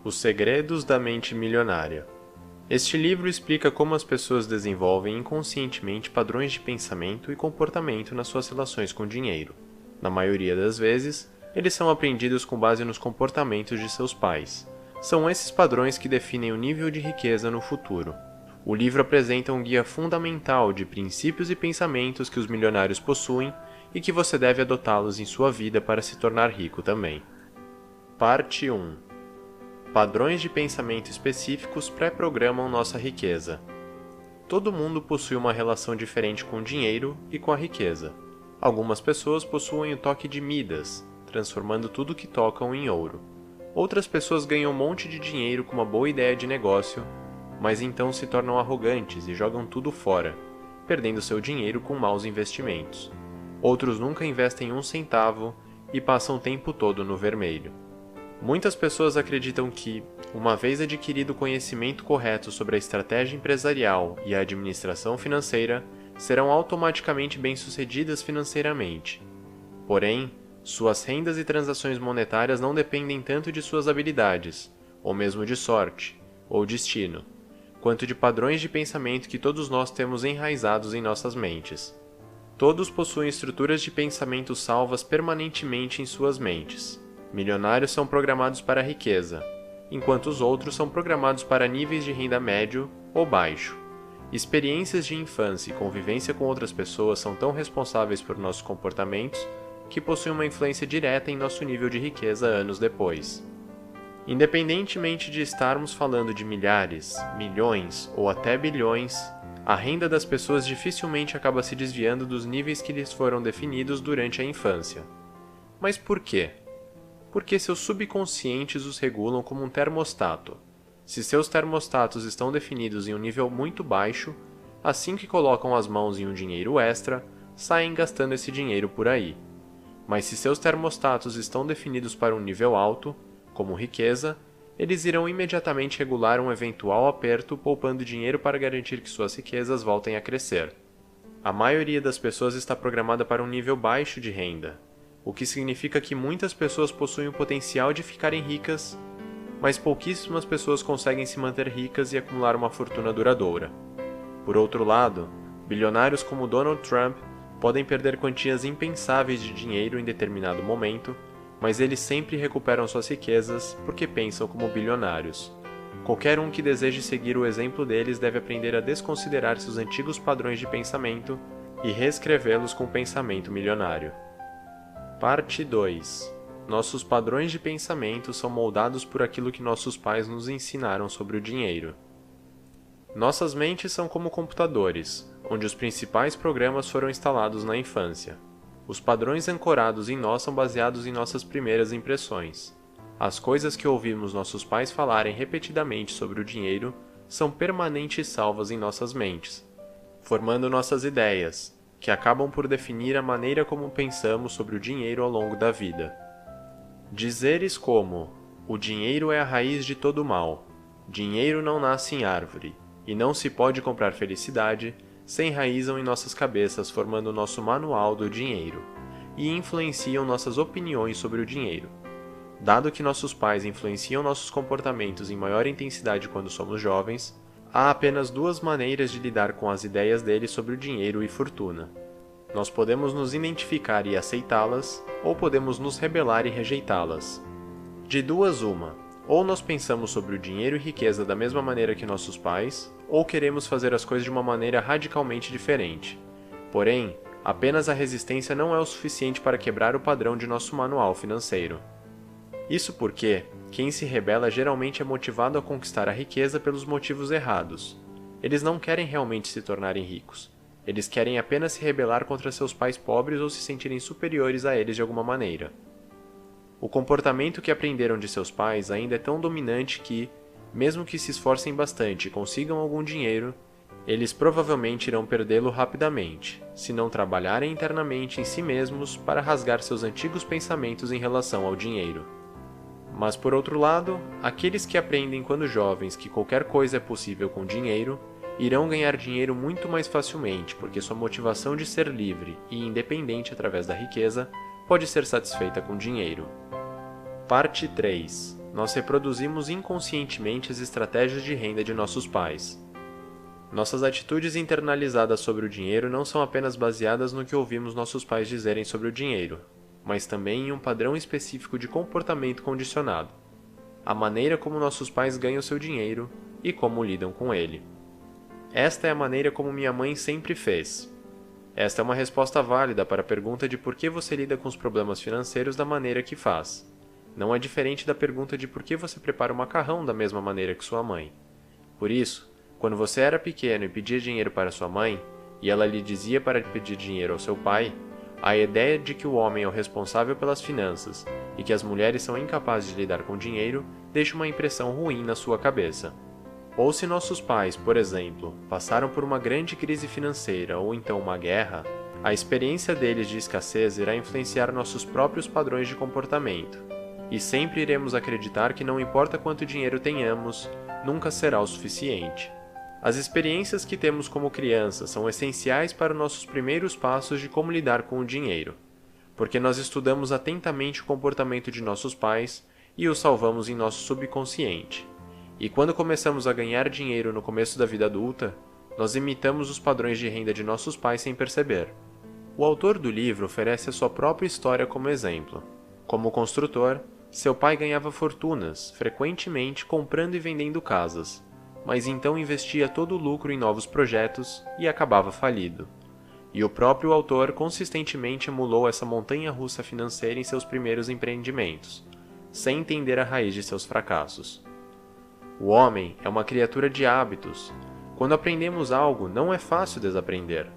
Os Segredos da Mente Milionária. Este livro explica como as pessoas desenvolvem inconscientemente padrões de pensamento e comportamento nas suas relações com o dinheiro. Na maioria das vezes, eles são aprendidos com base nos comportamentos de seus pais. São esses padrões que definem o nível de riqueza no futuro. O livro apresenta um guia fundamental de princípios e pensamentos que os milionários possuem e que você deve adotá-los em sua vida para se tornar rico também. Parte 1. Padrões de pensamento específicos pré-programam nossa riqueza. Todo mundo possui uma relação diferente com o dinheiro e com a riqueza. Algumas pessoas possuem o toque de Midas, transformando tudo que tocam em ouro. Outras pessoas ganham um monte de dinheiro com uma boa ideia de negócio, mas então se tornam arrogantes e jogam tudo fora, perdendo seu dinheiro com maus investimentos. Outros nunca investem um centavo e passam o tempo todo no vermelho. Muitas pessoas acreditam que, uma vez adquirido o conhecimento correto sobre a estratégia empresarial e a administração financeira, serão automaticamente bem-sucedidas financeiramente. Porém, suas rendas e transações monetárias não dependem tanto de suas habilidades, ou mesmo de sorte, ou destino, quanto de padrões de pensamento que todos nós temos enraizados em nossas mentes. Todos possuem estruturas de pensamento salvas permanentemente em suas mentes. Milionários são programados para a riqueza, enquanto os outros são programados para níveis de renda médio ou baixo. Experiências de infância e convivência com outras pessoas são tão responsáveis por nossos comportamentos que possuem uma influência direta em nosso nível de riqueza anos depois. Independentemente de estarmos falando de milhares, milhões ou até bilhões, a renda das pessoas dificilmente acaba se desviando dos níveis que lhes foram definidos durante a infância. Mas por quê? Porque seus subconscientes os regulam como um termostato. Se seus termostatos estão definidos em um nível muito baixo, assim que colocam as mãos em um dinheiro extra, saem gastando esse dinheiro por aí. Mas se seus termostatos estão definidos para um nível alto, como riqueza, eles irão imediatamente regular um eventual aperto, poupando dinheiro para garantir que suas riquezas voltem a crescer. A maioria das pessoas está programada para um nível baixo de renda, o que significa que muitas pessoas possuem o potencial de ficarem ricas, mas pouquíssimas pessoas conseguem se manter ricas e acumular uma fortuna duradoura. Por outro lado, bilionários como Donald Trump podem perder quantias impensáveis de dinheiro em determinado momento, mas eles sempre recuperam suas riquezas porque pensam como bilionários. Qualquer um que deseje seguir o exemplo deles deve aprender a desconsiderar seus antigos padrões de pensamento e reescrevê-los com pensamento milionário. Parte 2. Nossos padrões de pensamento são moldados por aquilo que nossos pais nos ensinaram sobre o dinheiro. Nossas mentes são como computadores, onde os principais programas foram instalados na infância. Os padrões ancorados em nós são baseados em nossas primeiras impressões. As coisas que ouvimos nossos pais falarem repetidamente sobre o dinheiro são permanentes salvas em nossas mentes, formando nossas ideias, que acabam por definir a maneira como pensamos sobre o dinheiro ao longo da vida. Dizeres como: o dinheiro é a raiz de todo mal, dinheiro não nasce em árvore, e não se pode comprar felicidade, se enraizam em nossas cabeças, formando nosso manual do dinheiro, e influenciam nossas opiniões sobre o dinheiro. Dado que nossos pais influenciam nossos comportamentos em maior intensidade quando somos jovens, há apenas duas maneiras de lidar com as ideias deles sobre o dinheiro e fortuna. Nós podemos nos identificar e aceitá-las, ou podemos nos rebelar e rejeitá-las. De duas uma, ou nós pensamos sobre o dinheiro e riqueza da mesma maneira que nossos pais, ou queremos fazer as coisas de uma maneira radicalmente diferente. Porém, apenas a resistência não é o suficiente para quebrar o padrão de nosso manual financeiro. Isso porque quem se rebela geralmente é motivado a conquistar a riqueza pelos motivos errados. Eles não querem realmente se tornarem ricos. Eles querem apenas se rebelar contra seus pais pobres ou se sentirem superiores a eles de alguma maneira. O comportamento que aprenderam de seus pais ainda é tão dominante que, mesmo que se esforcem bastante e consigam algum dinheiro, eles provavelmente irão perdê-lo rapidamente, se não trabalharem internamente em si mesmos para rasgar seus antigos pensamentos em relação ao dinheiro. Mas por outro lado, aqueles que aprendem quando jovens que qualquer coisa é possível com dinheiro, irão ganhar dinheiro muito mais facilmente, porque sua motivação de ser livre e independente através da riqueza pode ser satisfeita com dinheiro. Parte 3. nós reproduzimos inconscientemente as estratégias de renda de nossos pais. Nossas atitudes internalizadas sobre o dinheiro não são apenas baseadas no que ouvimos nossos pais dizerem sobre o dinheiro, mas também em um padrão específico de comportamento condicionado, a maneira como nossos pais ganham seu dinheiro e como lidam com ele. Esta é a maneira como minha mãe sempre fez. Esta é uma resposta válida para a pergunta de por que você lida com os problemas financeiros da maneira que faz. Não é diferente da pergunta de por que você prepara o macarrão da mesma maneira que sua mãe. Por isso, quando você era pequeno e pedia dinheiro para sua mãe, e ela lhe dizia para pedir dinheiro ao seu pai, a ideia de que o homem é o responsável pelas finanças e que as mulheres são incapazes de lidar com dinheiro deixa uma impressão ruim na sua cabeça. Ou se nossos pais, por exemplo, passaram por uma grande crise financeira ou então uma guerra, a experiência deles de escassez irá influenciar nossos próprios padrões de comportamento. E sempre iremos acreditar que não importa quanto dinheiro tenhamos, nunca será o suficiente. As experiências que temos como crianças são essenciais para nossos primeiros passos de como lidar com o dinheiro, porque nós estudamos atentamente o comportamento de nossos pais e o salvamos em nosso subconsciente. E quando começamos a ganhar dinheiro no começo da vida adulta, nós imitamos os padrões de renda de nossos pais sem perceber. O autor do livro oferece a sua própria história como exemplo. Como construtor, seu pai ganhava fortunas, frequentemente comprando e vendendo casas, mas então investia todo o lucro em novos projetos e acabava falido. E o próprio autor consistentemente emulou essa montanha-russa financeira em seus primeiros empreendimentos, sem entender a raiz de seus fracassos. O homem é uma criatura de hábitos. Quando aprendemos algo, não é fácil desaprender.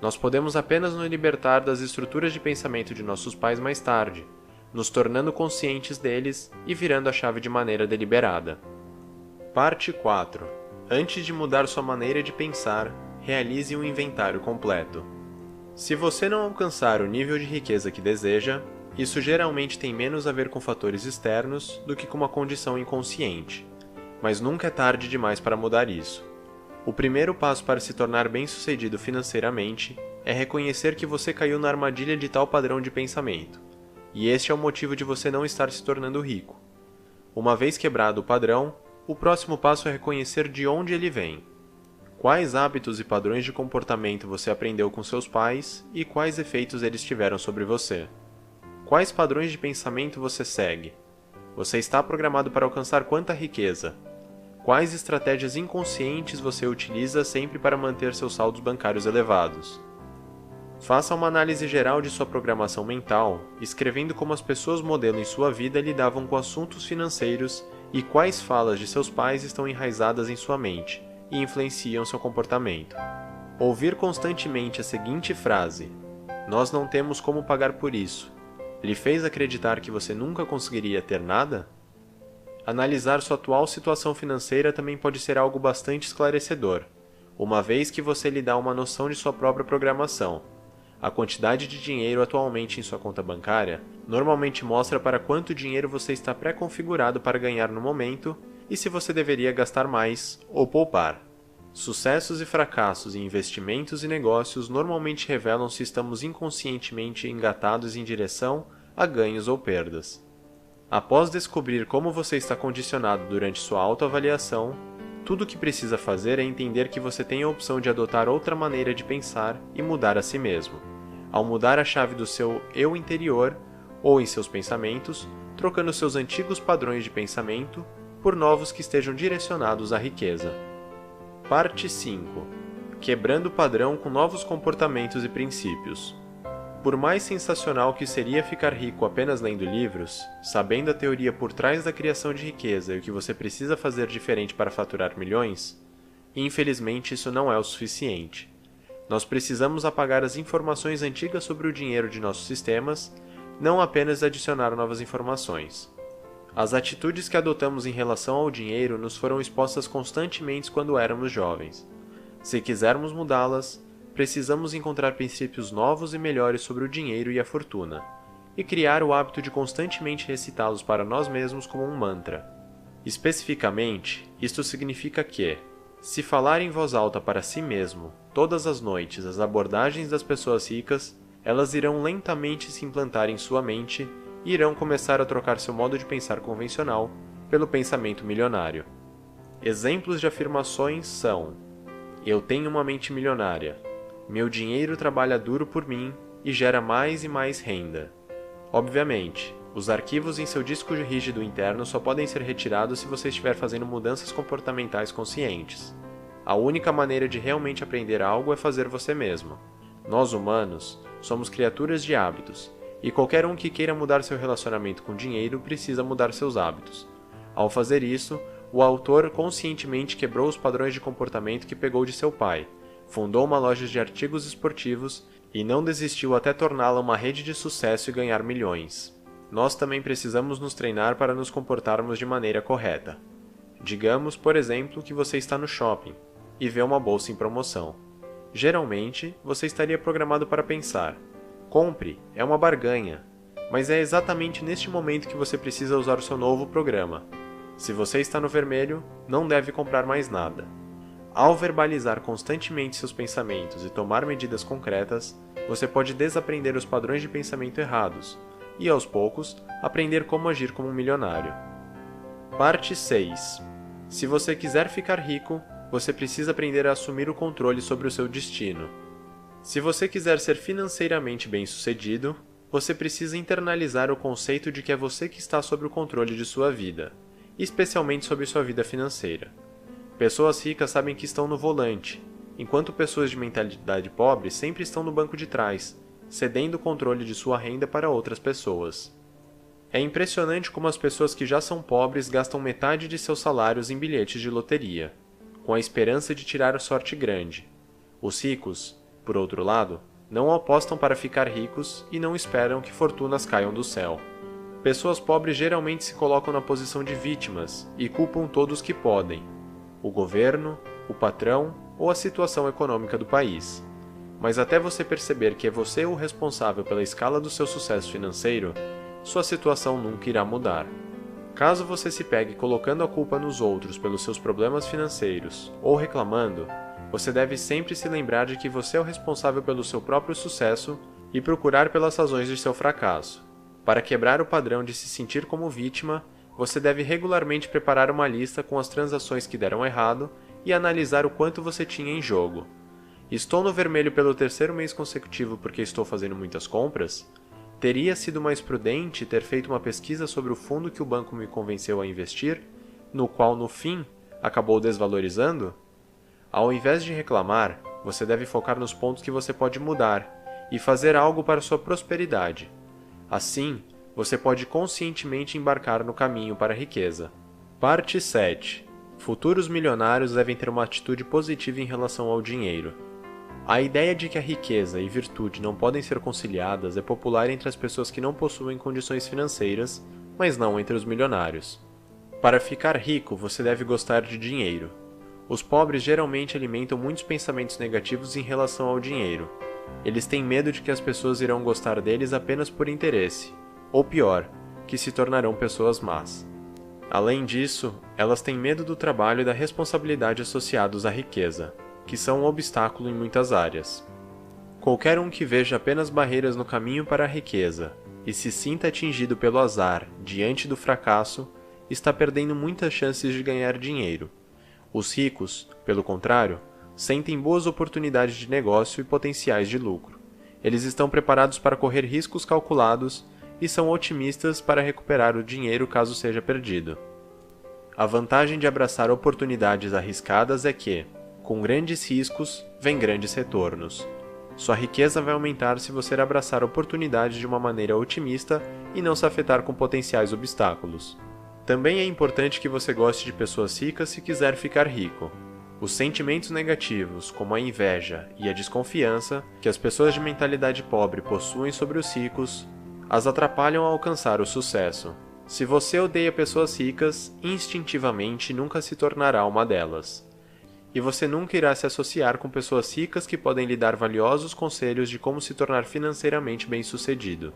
Nós podemos apenas nos libertar das estruturas de pensamento de nossos pais mais tarde, nos tornando conscientes deles e virando a chave de maneira deliberada. Parte 4. Antes de mudar sua maneira de pensar, realize um inventário completo. Se você não alcançar o nível de riqueza que deseja, isso geralmente tem menos a ver com fatores externos do que com uma condição inconsciente. Mas nunca é tarde demais para mudar isso. O primeiro passo para se tornar bem-sucedido financeiramente é reconhecer que você caiu na armadilha de tal padrão de pensamento, e este é o motivo de você não estar se tornando rico. Uma vez quebrado o padrão, o próximo passo é reconhecer de onde ele vem. Quais hábitos e padrões de comportamento você aprendeu com seus pais e quais efeitos eles tiveram sobre você? Quais padrões de pensamento você segue? Você está programado para alcançar quanta riqueza? Quais estratégias inconscientes você utiliza sempre para manter seus saldos bancários elevados? Faça uma análise geral de sua programação mental, escrevendo como as pessoas modelo em sua vida lidavam com assuntos financeiros e quais falas de seus pais estão enraizadas em sua mente e influenciam seu comportamento. Ouvir constantemente a seguinte frase: "Nós não temos como pagar por isso", lhe fez acreditar que você nunca conseguiria ter nada? Analisar sua atual situação financeira também pode ser algo bastante esclarecedor, uma vez que você lhe dá uma noção de sua própria programação. A quantidade de dinheiro atualmente em sua conta bancária normalmente mostra para quanto dinheiro você está pré-configurado para ganhar no momento e se você deveria gastar mais ou poupar. Sucessos e fracassos em investimentos e negócios normalmente revelam se estamos inconscientemente engatados em direção a ganhos ou perdas. Após descobrir como você está condicionado durante sua autoavaliação, tudo o que precisa fazer é entender que você tem a opção de adotar outra maneira de pensar e mudar a si mesmo, ao mudar a chave do seu eu interior ou em seus pensamentos, trocando seus antigos padrões de pensamento por novos que estejam direcionados à riqueza. Parte 5. Quebrando o padrão com novos comportamentos e princípios. Por mais sensacional que seria ficar rico apenas lendo livros, sabendo a teoria por trás da criação de riqueza e o que você precisa fazer diferente para faturar milhões, infelizmente isso não é o suficiente. Nós precisamos apagar as informações antigas sobre o dinheiro de nossos sistemas, não apenas adicionar novas informações. As atitudes que adotamos em relação ao dinheiro nos foram expostas constantemente quando éramos jovens. Se quisermos mudá-las, precisamos encontrar princípios novos e melhores sobre o dinheiro e a fortuna, e criar o hábito de constantemente recitá-los para nós mesmos como um mantra. Especificamente, isto significa que, se falar em voz alta para si mesmo, todas as noites, as abordagens das pessoas ricas, elas irão lentamente se implantar em sua mente e irão começar a trocar seu modo de pensar convencional pelo pensamento milionário. Exemplos de afirmações são: eu tenho uma mente milionária. Meu dinheiro trabalha duro por mim e gera mais e mais renda. Obviamente, os arquivos em seu disco rígido interno só podem ser retirados se você estiver fazendo mudanças comportamentais conscientes. A única maneira de realmente aprender algo é fazer você mesmo. Nós humanos somos criaturas de hábitos, e qualquer um que queira mudar seu relacionamento com dinheiro precisa mudar seus hábitos. Ao fazer isso, o autor conscientemente quebrou os padrões de comportamento que pegou de seu pai, fundou uma loja de artigos esportivos e não desistiu até torná-la uma rede de sucesso e ganhar milhões. Nós também precisamos nos treinar para nos comportarmos de maneira correta. Digamos, por exemplo, que você está no shopping e vê uma bolsa em promoção. Geralmente, você estaria programado para pensar: compre, é uma barganha. Mas é exatamente neste momento que você precisa usar o seu novo programa. Se você está no vermelho, não deve comprar mais nada. Ao verbalizar constantemente seus pensamentos e tomar medidas concretas, você pode desaprender os padrões de pensamento errados e, aos poucos, aprender como agir como um milionário. Parte 6. Se você quiser ficar rico, você precisa aprender a assumir o controle sobre o seu destino. Se você quiser ser financeiramente bem-sucedido, você precisa internalizar o conceito de que é você que está sob o controle de sua vida, especialmente sobre sua vida financeira. Pessoas ricas sabem que estão no volante, enquanto pessoas de mentalidade pobre sempre estão no banco de trás, cedendo o controle de sua renda para outras pessoas. É impressionante como as pessoas que já são pobres gastam metade de seus salários em bilhetes de loteria, com a esperança de tirar sorte grande. Os ricos, por outro lado, não apostam para ficar ricos e não esperam que fortunas caiam do céu. Pessoas pobres geralmente se colocam na posição de vítimas e culpam todos que podem: o governo, o patrão ou a situação econômica do país. Mas até você perceber que é você o responsável pela escala do seu sucesso financeiro, sua situação nunca irá mudar. Caso você se pegue colocando a culpa nos outros pelos seus problemas financeiros ou reclamando, você deve sempre se lembrar de que você é o responsável pelo seu próprio sucesso e procurar pelas razões de seu fracasso. Para quebrar o padrão de se sentir como vítima, você deve regularmente preparar uma lista com as transações que deram errado e analisar o quanto você tinha em jogo. Estou no vermelho pelo terceiro mês consecutivo porque estou fazendo muitas compras? Teria sido mais prudente ter feito uma pesquisa sobre o fundo que o banco me convenceu a investir, no qual, no fim, acabou desvalorizando? Ao invés de reclamar, você deve focar nos pontos que você pode mudar e fazer algo para sua prosperidade. Assim, você pode conscientemente embarcar no caminho para a riqueza. Parte 7. Futuros milionários devem ter uma atitude positiva em relação ao dinheiro. A ideia de que a riqueza e virtude não podem ser conciliadas é popular entre as pessoas que não possuem condições financeiras, mas não entre os milionários. Para ficar rico, você deve gostar de dinheiro. Os pobres geralmente alimentam muitos pensamentos negativos em relação ao dinheiro. Eles têm medo de que as pessoas irão gostar deles apenas por interesse, ou pior, que se tornarão pessoas más. Além disso, elas têm medo do trabalho e da responsabilidade associados à riqueza, que são um obstáculo em muitas áreas. Qualquer um que veja apenas barreiras no caminho para a riqueza e se sinta atingido pelo azar diante do fracasso, está perdendo muitas chances de ganhar dinheiro. Os ricos, pelo contrário, sentem boas oportunidades de negócio e potenciais de lucro. Eles estão preparados para correr riscos calculados e são otimistas para recuperar o dinheiro caso seja perdido. A vantagem de abraçar oportunidades arriscadas é que, com grandes riscos, vem grandes retornos. Sua riqueza vai aumentar se você abraçar oportunidades de uma maneira otimista e não se afetar com potenciais obstáculos. Também é importante que você goste de pessoas ricas se quiser ficar rico. Os sentimentos negativos, como a inveja e a desconfiança, que as pessoas de mentalidade pobre possuem sobre os ricos, as atrapalham a alcançar o sucesso. Se você odeia pessoas ricas, instintivamente nunca se tornará uma delas. E você nunca irá se associar com pessoas ricas que podem lhe dar valiosos conselhos de como se tornar financeiramente bem-sucedido.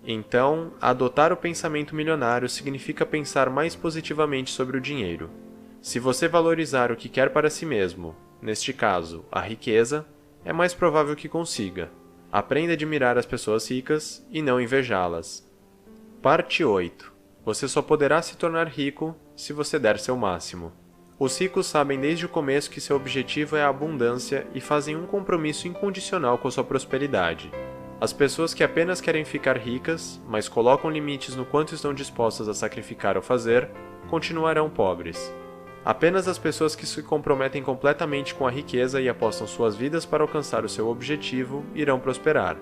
Então, adotar o pensamento milionário significa pensar mais positivamente sobre o dinheiro. Se você valorizar o que quer para si mesmo, neste caso, a riqueza, é mais provável que consiga. Aprenda a admirar as pessoas ricas e não invejá-las. Parte 8. Você só poderá se tornar rico se você der seu máximo. Os ricos sabem desde o começo que seu objetivo é a abundância e fazem um compromisso incondicional com sua prosperidade. As pessoas que apenas querem ficar ricas, mas colocam limites no quanto estão dispostas a sacrificar ou fazer, continuarão pobres. Apenas as pessoas que se comprometem completamente com a riqueza e apostam suas vidas para alcançar o seu objetivo irão prosperar.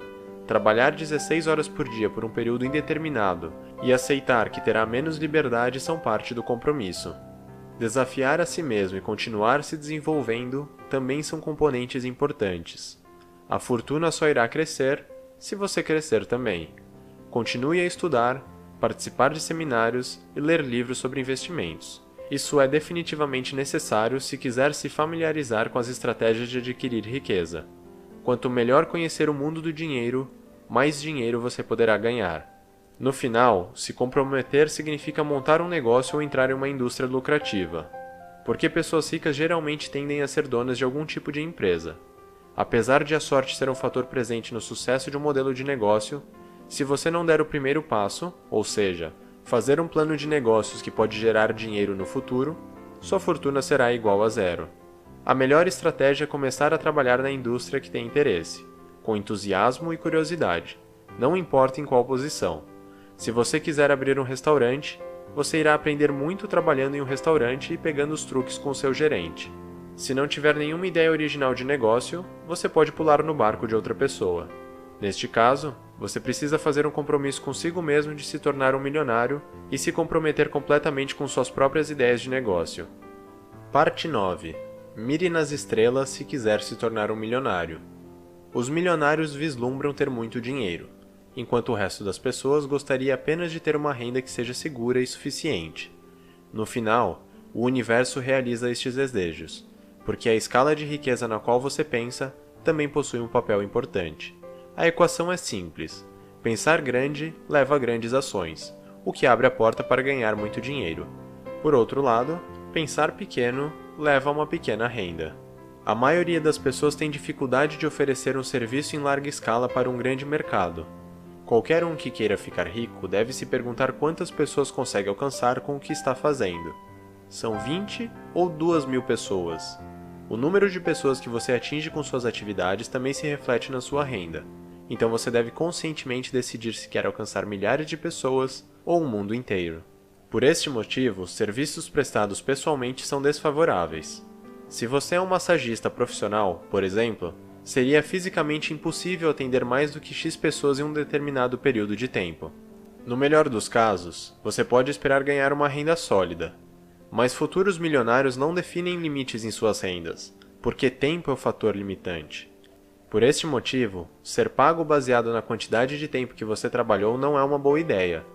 Trabalhar 16 horas por dia por um período indeterminado e aceitar que terá menos liberdade são parte do compromisso. Desafiar a si mesmo e continuar se desenvolvendo também são componentes importantes. A fortuna só irá crescer se você crescer também. Continue a estudar, participar de seminários e ler livros sobre investimentos. Isso é definitivamente necessário se quiser se familiarizar com as estratégias de adquirir riqueza. Quanto melhor conhecer o mundo do dinheiro, mais dinheiro você poderá ganhar. No final, se comprometer significa montar um negócio ou entrar em uma indústria lucrativa, porque pessoas ricas geralmente tendem a ser donas de algum tipo de empresa. Apesar de a sorte ser um fator presente no sucesso de um modelo de negócio, se você não der o primeiro passo, ou seja, fazer um plano de negócios que pode gerar dinheiro no futuro, sua fortuna será igual a zero. A melhor estratégia é começar a trabalhar na indústria que tem interesse, com entusiasmo e curiosidade, não importa em qual posição. Se você quiser abrir um restaurante, você irá aprender muito trabalhando em um restaurante e pegando os truques com o seu gerente. Se não tiver nenhuma ideia original de negócio, você pode pular no barco de outra pessoa. Neste caso, você precisa fazer um compromisso consigo mesmo de se tornar um milionário e se comprometer completamente com suas próprias ideias de negócio. Parte 9. Mire nas estrelas se quiser se tornar um milionário. Os milionários vislumbram ter muito dinheiro, enquanto o resto das pessoas gostaria apenas de ter uma renda que seja segura e suficiente. No final, o universo realiza estes desejos, porque a escala de riqueza na qual você pensa também possui um papel importante. A equação é simples. Pensar grande leva a grandes ações, o que abre a porta para ganhar muito dinheiro. Por outro lado, pensar pequeno leva a uma pequena renda. A maioria das pessoas tem dificuldade de oferecer um serviço em larga escala para um grande mercado. Qualquer um que queira ficar rico deve se perguntar quantas pessoas consegue alcançar com o que está fazendo. São 20 ou 2.000 pessoas? O número de pessoas que você atinge com suas atividades também se reflete na sua renda. Então você deve conscientemente decidir se quer alcançar milhares de pessoas ou um mundo inteiro. Por este motivo, serviços prestados pessoalmente são desfavoráveis. Se você é um massagista profissional, por exemplo, seria fisicamente impossível atender mais do que X pessoas em um determinado período de tempo. No melhor dos casos, você pode esperar ganhar uma renda sólida. Mas futuros milionários não definem limites em suas rendas, porque tempo é o fator limitante. Por este motivo, ser pago baseado na quantidade de tempo que você trabalhou não é uma boa ideia.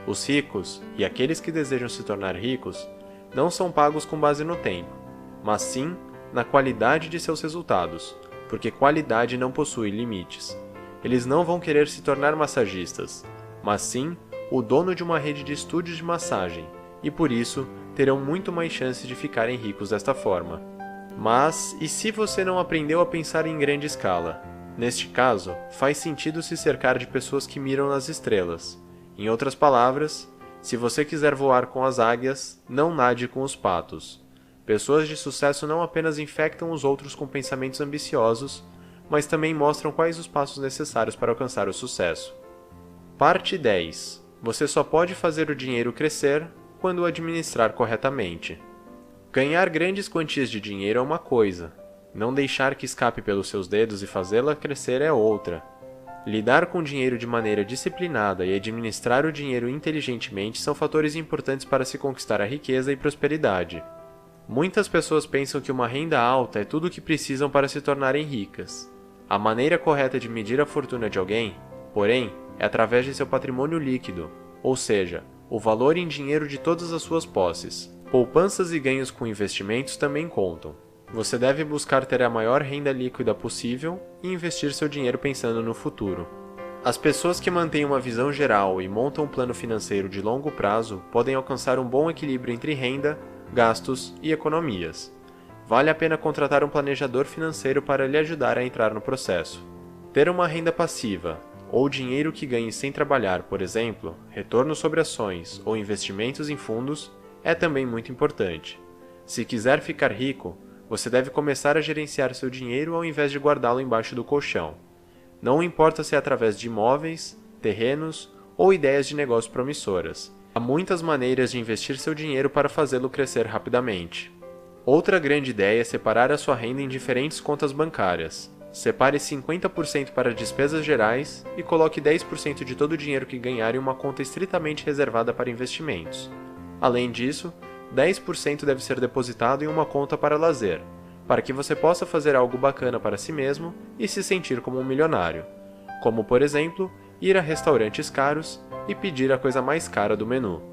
Os ricos, e aqueles que desejam se tornar ricos, não são pagos com base no tempo, mas sim na qualidade de seus resultados, porque qualidade não possui limites. Eles não vão querer se tornar massagistas, mas sim o dono de uma rede de estúdios de massagem, e por isso terão muito mais chance de ficarem ricos desta forma. Mas, e se você não aprendeu a pensar em grande escala? Neste caso, faz sentido se cercar de pessoas que miram nas estrelas. Em outras palavras, se você quiser voar com as águias, não nade com os patos. Pessoas de sucesso não apenas infectam os outros com pensamentos ambiciosos, mas também mostram quais os passos necessários para alcançar o sucesso. Parte 10. Você só pode fazer o dinheiro crescer quando o administrar corretamente. Ganhar grandes quantias de dinheiro é uma coisa, não deixar que escape pelos seus dedos e fazê-la crescer é outra. Lidar com dinheiro de maneira disciplinada e administrar o dinheiro inteligentemente são fatores importantes para se conquistar a riqueza e prosperidade. Muitas pessoas pensam que uma renda alta é tudo o que precisam para se tornarem ricas. A maneira correta de medir a fortuna de alguém, porém, é através de seu patrimônio líquido, ou seja, o valor em dinheiro de todas as suas posses. Poupanças e ganhos com investimentos também contam. Você deve buscar ter a maior renda líquida possível e investir seu dinheiro pensando no futuro. As pessoas que mantêm uma visão geral e montam um plano financeiro de longo prazo podem alcançar um bom equilíbrio entre renda, gastos e economias. Vale a pena contratar um planejador financeiro para lhe ajudar a entrar no processo. Ter uma renda passiva, ou dinheiro que ganhe sem trabalhar, por exemplo, retorno sobre ações ou investimentos em fundos, é também muito importante. Se quiser ficar rico, você deve começar a gerenciar seu dinheiro ao invés de guardá-lo embaixo do colchão. Não importa se é através de imóveis, terrenos ou ideias de negócio promissoras. Há muitas maneiras de investir seu dinheiro para fazê-lo crescer rapidamente. Outra grande ideia é separar a sua renda em diferentes contas bancárias. Separe 50% para despesas gerais e coloque 10% de todo o dinheiro que ganhar em uma conta estritamente reservada para investimentos. Além disso, 10% deve ser depositado em uma conta para lazer, para que você possa fazer algo bacana para si mesmo e se sentir como um milionário, como, por exemplo, ir a restaurantes caros e pedir a coisa mais cara do menu.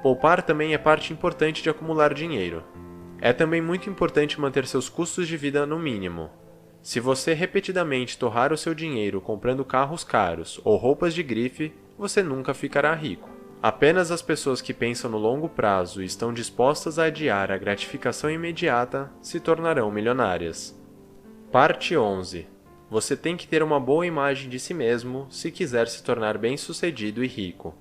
Poupar também é parte importante de acumular dinheiro. É também muito importante manter seus custos de vida no mínimo. Se você repetidamente torrar o seu dinheiro comprando carros caros ou roupas de grife, você nunca ficará rico. Apenas as pessoas que pensam no longo prazo e estão dispostas a adiar a gratificação imediata se tornarão milionárias. Parte 11. Você tem que ter uma boa imagem de si mesmo se quiser se tornar bem-sucedido e rico.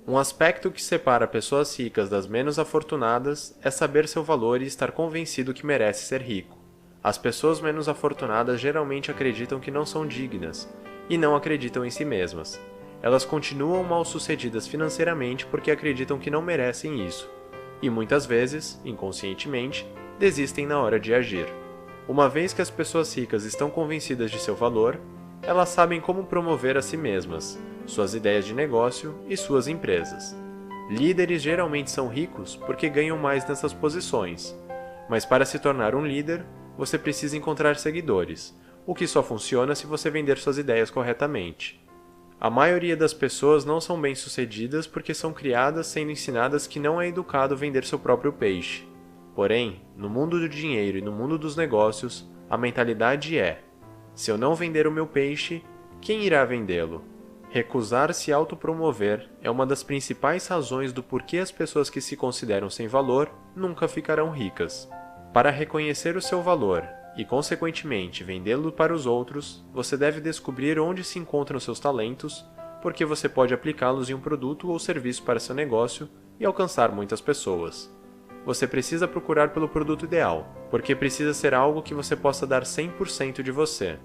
Um aspecto que separa pessoas ricas das menos afortunadas é saber seu valor e estar convencido que merece ser rico. As pessoas menos afortunadas geralmente acreditam que não são dignas e não acreditam em si mesmas. Elas continuam mal-sucedidas financeiramente porque acreditam que não merecem isso, e muitas vezes, inconscientemente, desistem na hora de agir. Uma vez que as pessoas ricas estão convencidas de seu valor, elas sabem como promover a si mesmas, suas ideias de negócio e suas empresas. Líderes geralmente são ricos porque ganham mais nessas posições, mas para se tornar um líder, você precisa encontrar seguidores, o que só funciona se você vender suas ideias corretamente. A maioria das pessoas não são bem-sucedidas porque são criadas sendo ensinadas que não é educado vender seu próprio peixe. Porém, no mundo do dinheiro e no mundo dos negócios, a mentalidade é: se eu não vender o meu peixe, quem irá vendê-lo? Recusar se autopromover é uma das principais razões do porquê as pessoas que se consideram sem valor nunca ficarão ricas. Para reconhecer o seu valor e, consequentemente, vendê-lo para os outros, você deve descobrir onde se encontram seus talentos, porque você pode aplicá-los em um produto ou serviço para seu negócio e alcançar muitas pessoas. Você precisa procurar pelo produto ideal, porque precisa ser algo que você possa dar 100% de você.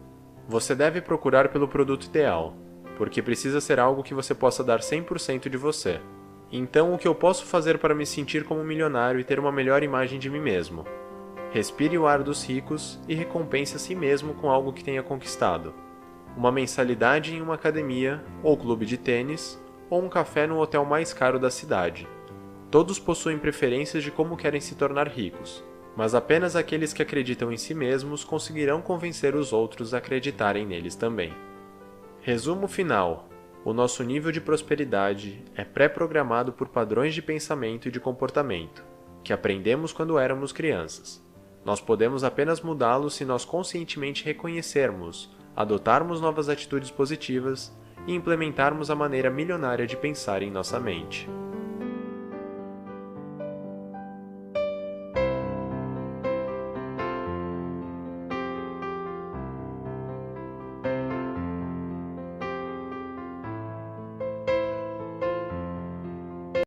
Você deve procurar pelo produto ideal, porque precisa ser algo que você possa dar 100% de você. Então, o que eu posso fazer para me sentir como um milionário e ter uma melhor imagem de mim mesmo? Respire o ar dos ricos e recompense a si mesmo com algo que tenha conquistado. Uma mensalidade em uma academia, ou clube de tênis, ou um café no hotel mais caro da cidade. Todos possuem preferências de como querem se tornar ricos, mas apenas aqueles que acreditam em si mesmos conseguirão convencer os outros a acreditarem neles também. Resumo final: o nosso nível de prosperidade é pré-programado por padrões de pensamento e de comportamento, que aprendemos quando éramos crianças. Nós podemos apenas mudá-los se nós conscientemente reconhecermos, adotarmos novas atitudes positivas e implementarmos a maneira milionária de pensar em nossa mente.